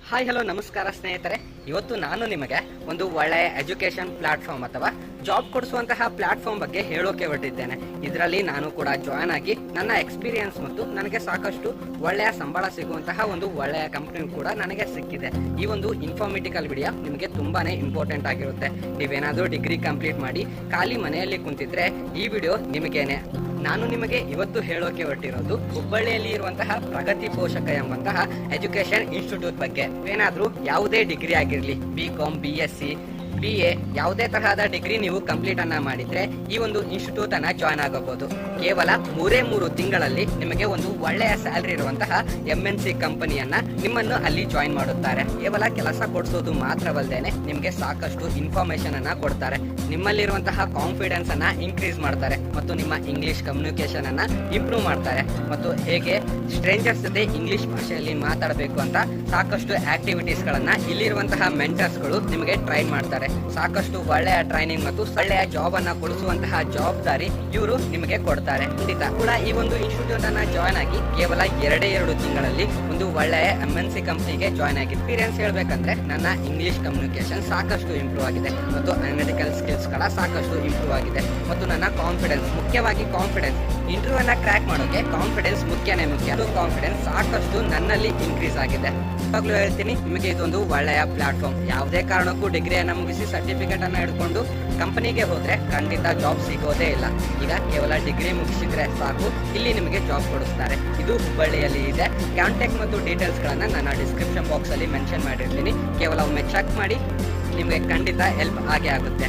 Hi hello ನಮಸ್ಕಾರ ಸ್ನೇಹಿತರೆ. ಇವತ್ತು ನಾನು ನಿಮಗೆ ಒಂದು ಒಳ್ಳೆಯ ಎಜುಕೇಶನ್ ಪ್ಲಾಟ್ಫಾರ್ಮ್ ಅಥವಾ ಜಾಬ್ ಕೊಡಿಸುವಂತಹ ಪ್ಲಾಟ್ಫಾರ್ಮ್ ಬಗ್ಗೆ ಹೇಳೋಕೆ ಹೊರಟಿದ್ದೇನೆ. ಇದರಲ್ಲಿ ನಾನು ಕೂಡ ಜಾಯ್ನ್ ಆಗಿ ನನ್ನ ಎಕ್ಸ್ಪೀರಿಯನ್ಸ್ ಮತ್ತು ನನಗೆ ಸಾಕಷ್ಟು ಒಳ್ಳೆಯ ಸಂಬಳ ಸಿಗುವಂತಹ ಒಂದು ಒಳ್ಳೆಯ ಕಂಪನಿ ಕೂಡ ನನಗೆ ಸಿಕ್ಕಿದೆ. ಈ ಒಂದು ಇನ್ಫಾರ್ಮೇಟಿಕಲ್ ವಿಡಿಯೋ ನಿಮಗೆ ತುಂಬಾನೇ ಇಂಪಾರ್ಟೆಂಟ್ ಆಗಿರುತ್ತೆ. ನೀವೇನಾದ್ರೂ ಡಿಗ್ರಿ ಕಂಪ್ಲೀಟ್ ಮಾಡಿ ಖಾಲಿ ಮನೆಯಲ್ಲಿ ಕುಂತಿದ್ರೆ ಈ ವಿಡಿಯೋ ನಿಮಗೇನೆ. ನಾನು ನಿಮಗೆ ಇವತ್ತು ಹೇಳೋಕೆ ಹೊರಟಿರೋದು ಹುಬ್ಬಳ್ಳಿಯಲ್ಲಿ ಇರುವಂತಹ ಪ್ರಗತಿ ಪೋಷಕ ಎಂಬಂತಹ ಎಜುಕೇಶನ್ ಇನ್ಸ್ಟಿಟ್ಯೂಟ್ ಬಗ್ಗೆ. ಏನಾದ್ರೂ ಯಾವುದೇ ಡಿಗ್ರಿ ಆಗಿರ್ಲಿ, BCom, BSc, BA ಯಾವುದೇ ತರಹದ ಡಿಗ್ರಿ ನೀವು ಕಂಪ್ಲೀಟ್ ಅನ್ನ ಮಾಡಿದ್ರೆ ಈ ಒಂದು ಇನ್ಸ್ಟಿಟ್ಯೂಟ್ ಅನ್ನ ಜಾಯ್ನ್ ಆಗಬಹುದು. ಕೇವಲ 3 ತಿಂಗಳಲ್ಲಿ ನಿಮಗೆ ಒಂದು ಒಳ್ಳೆಯ ಸ್ಯಾಲರಿ ಇರುವಂತಹ MNC ಕಂಪನಿಯನ್ನ ನಿಮ್ಮನ್ನು ಅಲ್ಲಿ ಜಾಯಿನ್ ಮಾಡುತ್ತಾರೆ. ಕೇವಲ ಕೆಲಸ ಕೊಡಿಸೋದು ಮಾತ್ರವಲ್ಲದೇನೆ ನಿಮಗೆ ಸಾಕಷ್ಟು ಇನ್ಫಾರ್ಮೇಶನ್ ಅನ್ನ ಕೊಡ್ತಾರೆ. ನಿಮ್ಮಲ್ಲಿರುವಂತಹ ಕಾನ್ಫಿಡೆನ್ಸ್ ಅನ್ನ ಇನ್ಕ್ರೀಸ್ ಮಾಡ್ತಾರೆ ಮತ್ತು ನಿಮ್ಮ ಇಂಗ್ಲಿಷ್ ಕಮ್ಯುನಿಕೇಶನ್ ಅನ್ನ ಇಂಪ್ರೂವ್ ಮಾಡ್ತಾರೆ ಮತ್ತು ಹೇಗೆ ಸ್ಟ್ರೇಂಜರ್ಸ್ ಜೊತೆ ಇಂಗ್ಲಿಷ್ ಭಾಷೆಯಲ್ಲಿ ಮಾತಾಡಬೇಕು ಅಂತ ಸಾಕಷ್ಟು ಆಕ್ಟಿವಿಟೀಸ್ ಗಳನ್ನ ಇಲ್ಲಿರುವಂತಹ ಮೆಂಟರ್ಸ್ ಗಳು ನಿಮಗೆ ಟ್ರೈನ್ ಮಾಡ್ತಾರೆ. ಸಾಕಷ್ಟು ಒಳ್ಳೆಯ ಟ್ರೈನಿಂಗ್ ಮತ್ತು ಒಳ್ಳೆಯ ಜಾಬ್ ಅನ್ನ ಕೊಡಿಸುವಂತಹ ಜವಾಬ್ದಾರಿ ಇವರು ನಿಮಗೆ ಕೊಡ್ತಾರೆ. ಖಂಡಿತ ಕೂಡ ಈ ಒಂದು ಇನ್ಸ್ಟಿಟ್ಯೂಟ್ ಅನ್ನ ಜಾಯ್ನ್ ಆಗಿ ಕೇವಲ 2 ತಿಂಗಳಲ್ಲಿ ಒಂದು ಒಳ್ಳೆಯ MNC ಕಂಪನಿಗೆ ಜಾಯ್ನ್ ಆಗಿ ಎಕ್ಸ್ಪೀರಿಯನ್ಸ್ ಹೇಳ್ಬೇಕಂದ್ರೆ ನನ್ನ ಇಂಗ್ಲಿಷ್ ಕಮ್ಯುನಿಕೇಶನ್ ಸಾಕಷ್ಟು ಇಂಪ್ರೂವ್ ಆಗಿದೆ ಮತ್ತು ಅನಾಲಿಟಿಕಲ್ ಸ್ಕಿಲ್ಸ್ ಗಳ ಸಾಕಷ್ಟು ಇಂಪ್ರೂವ್ ಆಗಿದೆ ಮತ್ತು ನನ್ನ ಕಾನ್ಫಿಡೆನ್ಸ್, ಮುಖ್ಯವಾಗಿ ಕಾನ್ಫಿಡೆನ್ಸ್, ಇಂಟರ್ವ್ಯೂ ಅನ್ನ ಕ್ರ್ಯಾಕ್ ಮಾಡೋಕೆ ಕಾನ್ಫಿಡೆನ್ಸ್ ಮುಖ್ಯನೇ ಮುಖ್ಯ. ಕಾನ್ಫಿಡೆನ್ಸ್ ಸಾಕಷ್ಟು ನನ್ನಲ್ಲಿ ಇನ್ಕ್ರೀಸ್ ಆಗಿದೆ. ಇವಾಗಲೂ ಹೇಳ್ತೀನಿ, ನಿಮಗೆ ಇದೊಂದು ಒಳ್ಳೆಯ ಪ್ಲಾಟ್ಫಾರ್ಮ್. ಯಾವುದೇ ಕಾರಣಕ್ಕೂ ಡಿಗ್ರಿಯನ್ನ ಮುಗಿಸಿ ಸರ್ಟಿಫಿಕೇಟ್ ಅನ್ನ ಹಿಡ್ಕೊಂಡು ಕಂಪನಿಗೆ ಹೋದ್ರೆ ಖಂಡಿತ ಜಾಬ್ ಸಿಗೋದೇ ಇಲ್ಲ. ಈಗ ಕೇವಲ ಡಿಗ್ರಿ ಮುಗಿಸಿದ್ರೆ ಸಾಕು, ಇಲ್ಲಿ ನಿಮಗೆ ಜಾಬ್ ಕೊಡಿಸ್ತಾರೆ. ಇದು ಹುಬ್ಬಳ್ಳಿಯಲ್ಲಿ ಇದೆ. ಕಾಂಟ್ಯಾಕ್ಟ್ ಮತ್ತು ಡೀಟೇಲ್ಸ್ ಗಳನ್ನ ನನ್ನ ಡಿಸ್ಕ್ರಿಪ್ಷನ್ ಬಾಕ್ಸ್ ಅಲ್ಲಿ ಮೆನ್ಷನ್ ಮಾಡಿರ್ತೀನಿ. ಕೇವಲ ಒಮ್ಮೆ ಚೆಕ್ ಮಾಡಿ, ನಿಮಗೆ ಖಂಡಿತ ಹೆಲ್ಪ್ ಆಗೇ ಆಗುತ್ತೆ.